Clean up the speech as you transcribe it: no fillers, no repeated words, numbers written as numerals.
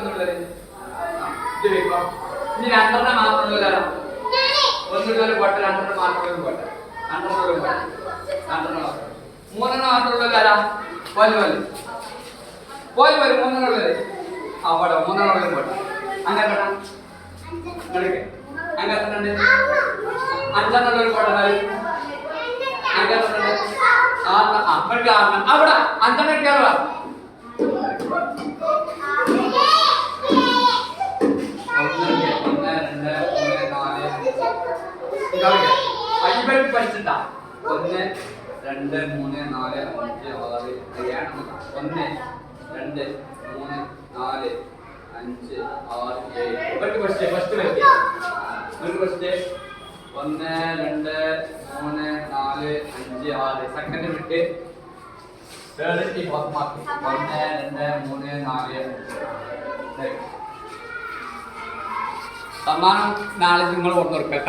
ഒന്നുള്ളത് ഇത് വെക്കോ. ഇനി രണ്ടെണ്ണം മാത്രമുള്ളവരാണ് ഒന്നുള്ളൊരു പോട്ടെ, രണ്ടെണ്ണം മാത്രമുള്ളൊരു പോട്ടെ, രണ്ടെണ്ണം പോട്ടെ, രണ്ടെണ്ണം മാത്രം. മൂന്നെണ്ണം മാത്രമുള്ളവരാ പോലെ പോലെ പോലെ പോലെ മൂന്നെണ്ണം ഉള്ളത് ആ പോട്ടെ, മൂന്നെണ്ണം ഉള്ളത് പോട്ടെ. അങ്ങനെ അങ്ങനെ അഞ്ചെണ്ണം ഉള്ളൊരു പോട്ടെ. അങ്ങനെ അവിടെ അഞ്ചെണ്ണം കയറുക. പഠിച്ചിട്ടാ 1 2 3 4 5 6 1 2 3 4 5 6 7 ഇവർക്ക് ഫസ്റ്റ് 1 2 3 4 5 6 സെക്കൻഡ് വിട്ട് തേർഡ് ഫോർത്ത് മാർക്ക് 1 2 3 4 5 സമ്മാനം നാളെ നിങ്ങൾ കൊണ്ടുവരക്കുക.